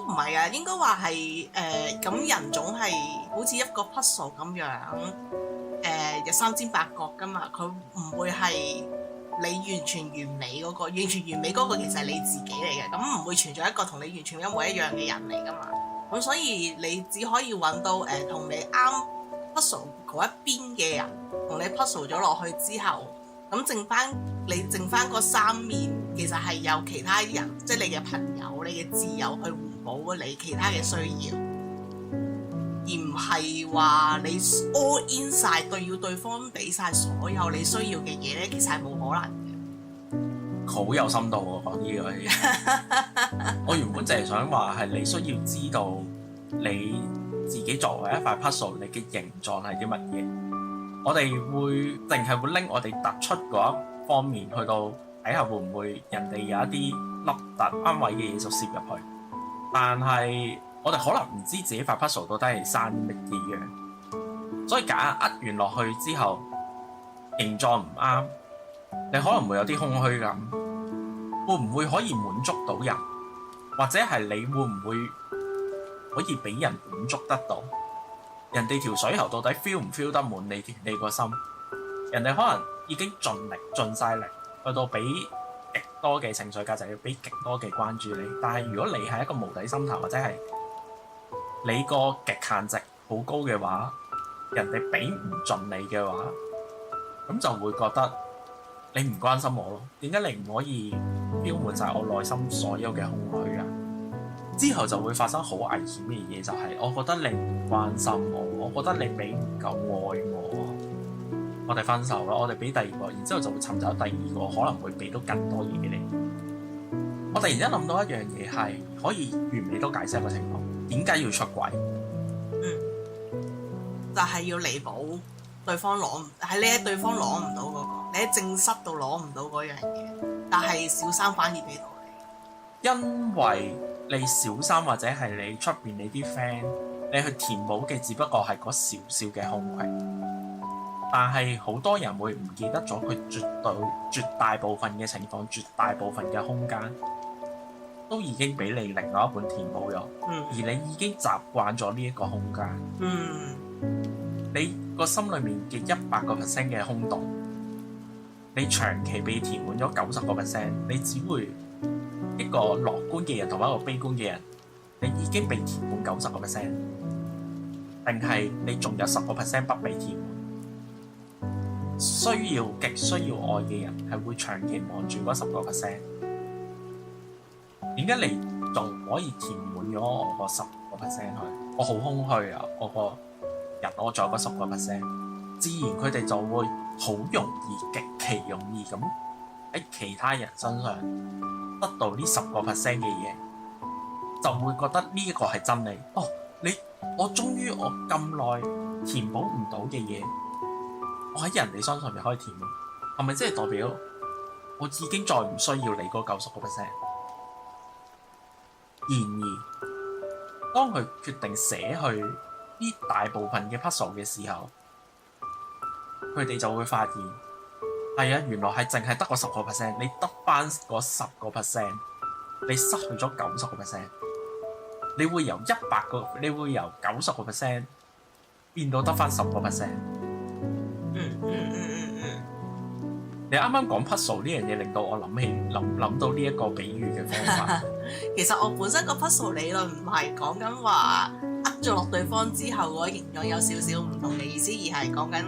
唔係啊，應該話係咁人總係好似一個 puzzle 咁樣，有三尖八角噶嘛，佢唔會係你完全完美嗰個，完全完美嗰個其實係你自己嚟嘅，咁唔會存在一個同你完全一模一樣嘅人嚟噶嘛，咁所以你只可以揾到同你啱 puzzle 嗰一邊嘅人，同你 puzzle 咗落去之後，咁剩翻嗰三面，其實係有其他人，即係你嘅朋友、你嘅摯友去互補你其他嘅需要，而唔係話你 all in 晒要對方俾晒所有你需要嘅嘢咧，其實係冇可能嘅。好有深度喎，講呢個嘢。我原本就係想話係你需要知道你自己作為一塊 puzzle，你嘅形狀係啲乜嘢。我哋會定係會拎我哋突出嗰一方面去到睇下會唔會人哋有一啲凹凸啱位嘅嘢就攝入去，但係我哋可能唔知自己塊 puzzle 到底係生乜嘢樣，所以夾硬扼完落去之後形狀唔啱，你可能會有啲空虛感，會唔會可以滿足到人，或者係你會唔會可以俾人滿足得到？人哋條水喉到底 feel 唔 feel 得滿你個心？人哋可能已經盡力盡晒力去到俾極多嘅情緒價值，要俾極多嘅關注你。但係如果你係一個無底深潭，或者係你個極限值好高嘅話，人哋俾唔盡你嘅話，咁就會覺得你唔關心我咯。點解你唔可以標滿晒我內心所有嘅空虛啊？之後就會發生好危險嘅嘢，就係我覺得你唔關心我，我覺得你俾唔夠愛我哋分手啦，我哋俾第二個，然之後就會尋找第二個可能會俾到更多嘢俾你。我突然間諗到一樣嘢係可以完美都解釋一個情況，點解要出軌？就係要彌補對方你喺對方攞唔到嗰個，你喺正室度攞唔到嗰樣嘢，但係小三反而俾到你，因為你小三或者係你出邊你啲 friend， 你去填補嘅只不過係嗰少少嘅空隙，但係好多人會唔記得咗佢絕大部分嘅情況，絕大部分嘅空間都已經俾你另外一半填補咗，而你已經習慣咗呢一個空間，你個心裏面嘅100% 嘅空洞，你長期被填滿咗90%，你只會一個樂觀嘅人同埋一個悲觀嘅人，你已經被填滿90%，定係你仲有10%不被填滿？極需要愛嘅人係會長期望住嗰10%。點解你仲唔可以填滿咗我個10%去？我好空虛啊！我個人我仲有嗰10%，自然佢哋就會好容易、極其容易咁喺其他人身上得到呢10%嘅嘢，就會覺得呢一個係真理。哦，我終於我咁耐填補唔到嘅嘢，我喺人哋身上面可以填滿，係咪即係代表我已經再唔需要你嗰90%？然而，當佢決定捨去呢大部分嘅 puzzle 嘅時候，佢哋就會發現係啊，原來係淨係得個10%，你得翻嗰10%，你失去咗90%，你會由90% 變到得翻10%。你啱啱講 puzzle 呢樣嘢，令到我諗到呢一個比喻嘅方法。其實我本身個 puzzle 理論唔係講緊話握咗落對方之後個形狀有少少唔同嘅意思，而係講緊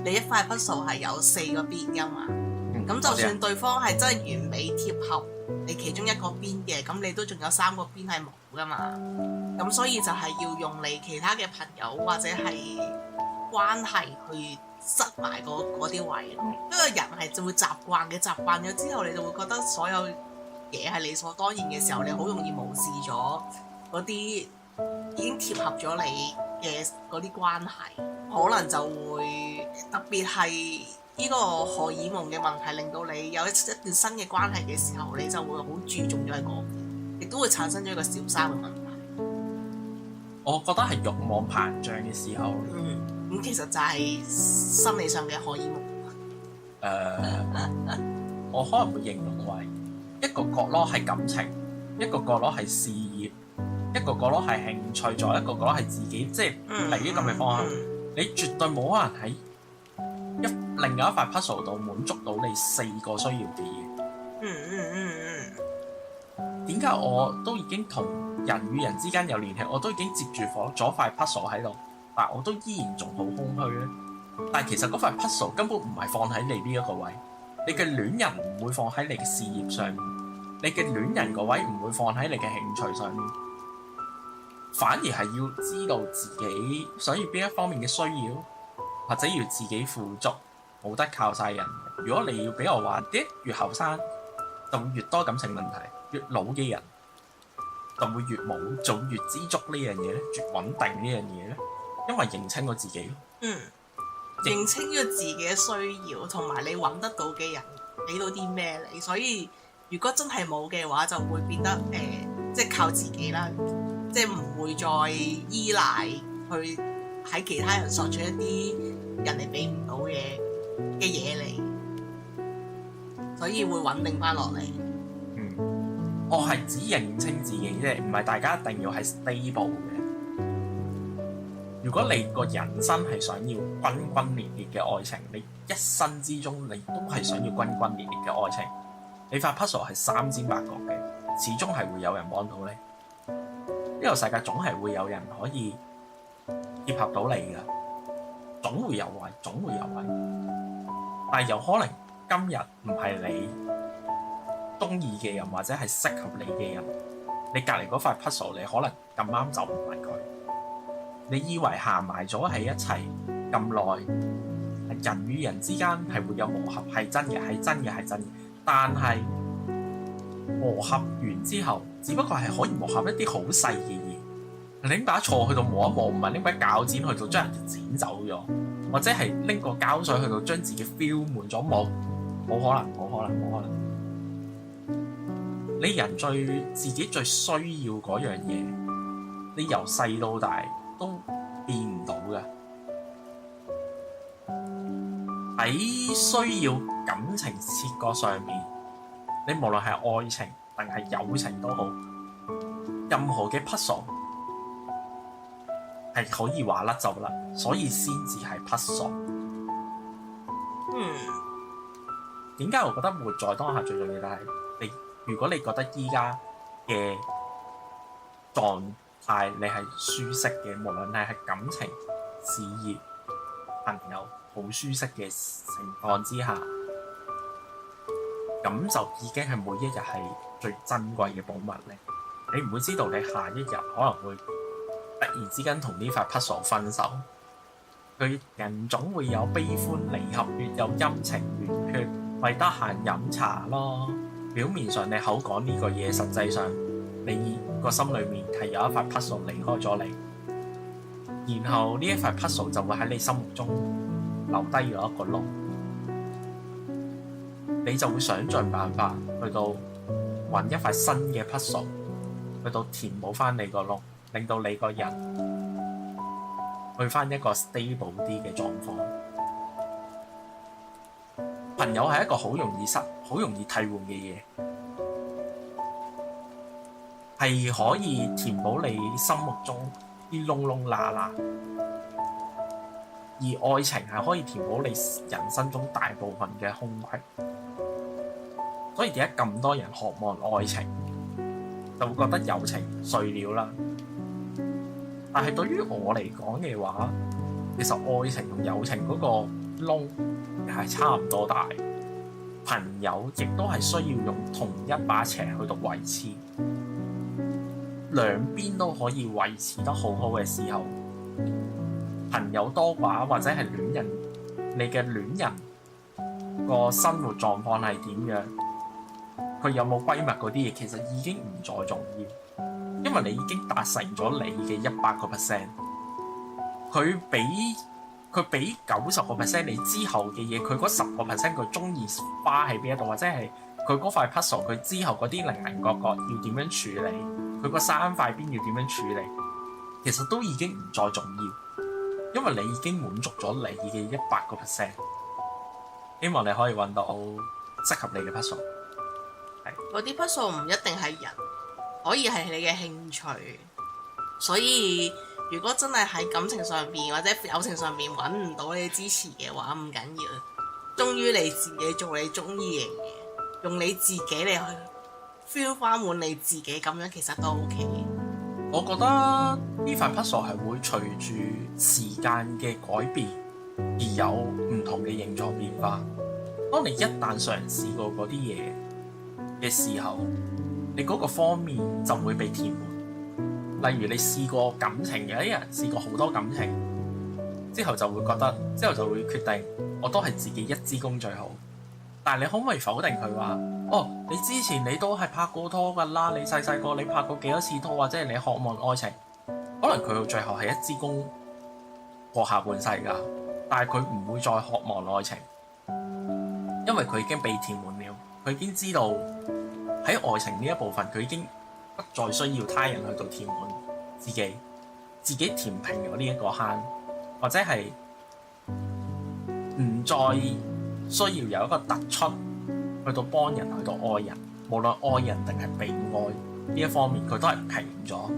你一塊 puzzle 係有4個邊㗎嘛。咁就算對方係真係完美貼合你其中一個邊嘅，咁你都仲有3個邊係冇㗎嘛。咁所以就係要用你其他嘅朋友或者係關係去塞埋嗰啲位咯，因為人係就會習慣咗之後，你就會覺得所有嘢係理所當然嘅時候，你好容易無視咗嗰啲已經貼合咗你嘅嗰啲關係，可能就會特別係呢個荷爾蒙嘅問題，令到你有一段新嘅關係嘅時候，你就會好注重咗一個，亦都會產生咗一個小三嘅問題。我覺得係慾望膨脹嘅時候。咁其實就係心理上嘅荷爾蒙。我可能會形容為一個角落係感情，一個角落係事業，一個角落係興趣，再一個角落係自己，即係嚟於咁嘅方向。你絕對冇可能喺另外一塊 puzzle 度滿足到你4個需要嘅嘢。點解我都已經同人與人之間有聯繫，我都已經接住咗塊 puzzle 喺度，但我都依然仲好空虛咧？但係其實嗰塊 puzzle 根本唔係放喺你呢一個位，你嘅戀人唔會放喺你嘅事業上面，你嘅戀人個位唔會放喺你嘅興趣上面，反而係要知道自己想要邊一方面嘅需要，或者要自己富足，冇得靠晒人。如果你要俾我話，越後生就會越多感情問題，越老嘅人就會越冇，就越知足呢樣嘢咧，越穩定呢樣嘢咧，因為認清咗自己。認清咗自己嘅需要，同埋你揾得到嘅人俾到啲咩你，所以如果真係冇嘅話，就會變得即係靠自己啦，即係唔會再依賴去喺其他人索取一啲人哋俾唔到嘅嘢嚟，所以會穩定翻落嚟。我係只認清自己啫，唔係大家一定要係 stable 嘅。如果你個人生係想要轟轟烈烈嘅愛情，你一生之中你都係想要轟轟烈烈嘅愛情，你塊 puzzle 係三尖八角嘅，始終係會有人幫到你。呢個世界總係會有人可以結合到你㗎，總會有位，總會有位。但係有可能今日唔係你中意嘅人，或者係適合你嘅人，你隔離嗰塊 puzzle 你可能咁啱就唔係佢。你以為行埋咗喺一齊咁耐，人與人之間係會有磨合，係真嘅，係真嘅，係真嘅。但係磨合完之後，只不過係可以磨合一啲好細嘅嘢。拎把銼去到磨一磨，唔係拎把鉸剪去到將人哋剪走咗，或者係拎個膠水去到將自己 fill 滿咗，冇可能，冇可能，冇可能。你人自己最需要嗰樣嘢，你由細到大都變唔到嘅。喺需要感情切割上面，你無論係愛情定係友情都好，任何嘅 puzzle 係可以話甩就甩，所以先至係 puzzle。點解我覺得活在當下最重要？就係如果你覺得依家嘅狀態你係舒適嘅，無論你係感情、事業、朋友好舒適嘅情況之下，咁就已經係每一日係最珍貴嘅寶物咧。你唔會知道你下一日可能會突然之間同呢塊 puzzle 分手。佢人總會有悲歡離合，越有陰晴圓缺，咪得閒飲茶咯。表面上你口講呢個嘢，實際上你個心裏面係有一塊 puzzle 離開咗你，然後呢一塊 puzzle 就會喺你心目中留低咗一個窿，你就會想盡辦法去到揾一塊新嘅 puzzle 去到填補翻你個窿，令到你個人去翻一個 stable 啲嘅狀況。朋友係一個好容易替換嘅嘢，係可以填補你心目中啲窿窿罅罅，而愛情係可以填補你人生中大部分嘅空隙。所以點解咁多人渴望愛情，就會覺得友情碎了啦。但係對於我嚟講嘅話，其實愛情同友情嗰個窿係差唔多大，朋友亦都係需要用同一把尺去到維持，兩邊都可以維持得好好嘅時候，朋友多寡或者係戀人，你嘅戀人個生活狀況係點樣，佢有冇閨蜜嗰啲嘢，其實已經唔再重要，因為你已經達成咗你嘅100%，佢俾90%你之後嘅嘢，佢嗰10%佢中意花喺邊一度，或者係佢嗰塊 puzzle 佢之後嗰啲零零角角要點樣處理，佢個3塊邊要點樣處理，其實都已經唔再重要，因為你已經滿足咗你嘅100%。希望你可以揾到適合你嘅 puzzle。嗰啲 puzzle 唔一定係人，可以係你嘅興趣，所以如果真係喺感情上邊或者友情上面揾唔到你支持嘅話，唔緊要，忠於你自己，做你中意嘅嘢，用你自己嚟去 feel 翻滿你自己，咁樣其實都 OK。我覺得呢塊 puzzle 係會隨住時間嘅改變而有唔同嘅形狀變化。當你一旦嘗試過嗰啲嘢嘅時候，你嗰個方面就會被填滿。例如你試過感情，有啲人試過好多感情之後就會覺得，之後就會決定我都係自己一支公最好。但係你可唔可以否定佢話，哦，你之前你都係拍過拖㗎啦，你細細個你拍過幾多次拖，或者係你渴望愛情，可能佢到最後係一支公過下半世㗎，但係佢唔會再渴望愛情，因為佢已經被填滿了，佢已經知道喺愛情呢一部分，佢已經不再需要他人去到填滿自己，自己填平咗呢一個坑，或者係唔再需要有一個突出去到幫人，去到愛人，無論愛人定係被愛呢一方面，佢都係平咗，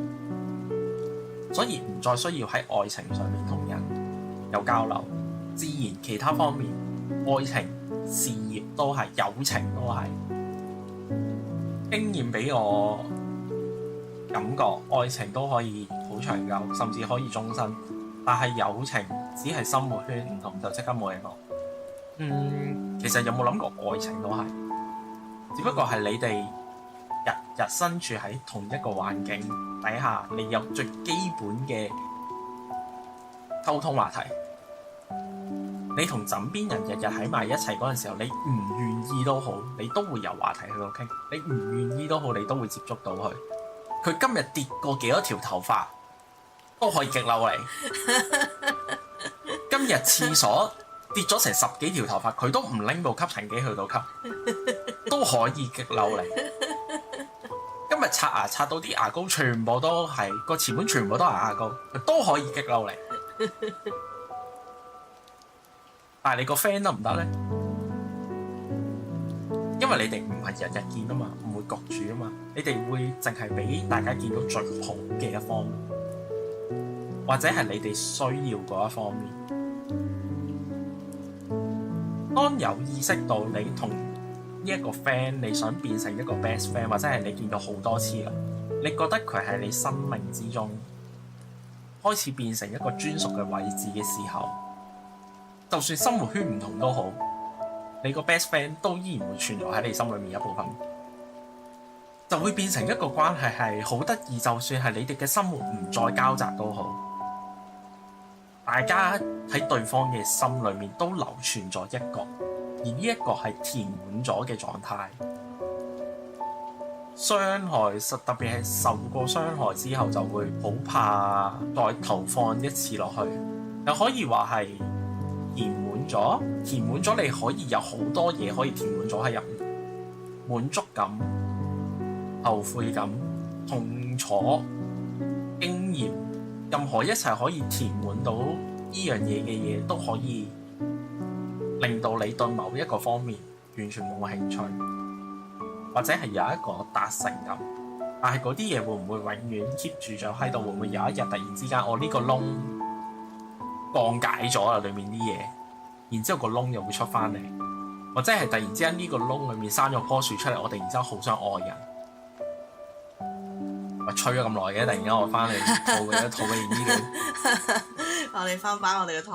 所以唔再需要喺愛情上面同人有交流，自然其他方面，愛情、事業都係，友情都係。經驗俾我感覺，愛情都可以好長久，甚至可以終身，但係友情只係生活圈唔同就即刻冇嘢講。其實有冇諗過愛情都係，只不過係你哋日日身處喺同一個環境底下，你有最基本嘅溝通話題。你同枕邊人日日喺埋一齊嗰陣時候，你唔願意都好，你都會有話題去到傾；你唔願意都好，你都會接觸到佢。佢今日跌過幾多條頭髮，都可以激嬲你。今日廁所跌咗成10幾條頭髮，佢都唔拎部吸塵機去到吸，都可以激嬲你。今日刷牙刷到啲牙膏全部都係個前面全部都係牙膏，佢都可以激嬲你。但係你個 friend 得唔得呢？因為你哋唔係日日見啊嘛，唔會焗住啊嘛，你哋會淨係俾大家見到最好嘅一方面，或者係你哋需要嗰一方面。當有意識到你同呢一個 friend， 你想變成一個 best friend， 或者係你見到好多次啦，你覺得佢係你生命之中開始變成一個專屬嘅位置嘅時候，就算生活圈唔同都好，你個 best friend 都依然會存在喺你心裏面一部分，就會變成一個關係係好得意。就算係你哋嘅生活唔再交集都好，大家喺對方嘅心裏面都留存咗一個，而呢一個係填滿咗嘅狀態。傷害特別係受過傷害之後，就會好怕再投放一次落去，又可以話係填滿咗，你可以有好多嘢可以填滿咗喺入面，滿足感、後悔感、痛楚、經驗，任何一切可以填滿到呢樣嘢嘅嘢，都可以令到你對某一個方面完全冇興趣，或者係有一個達成感。但係嗰啲嘢會唔會永遠 keep 住咗喺度？會唔會有一日突然之間我呢個窿降解咗啦，裏面啲嘢，然之後個窿又會出翻嚟，或者係突然之間呢個窿裏面生咗棵樹出嚟，我哋然之後好想愛人。咪吹咗咁耐嘅，突然間我翻嚟吐嘅呢段，我哋翻返我哋嘅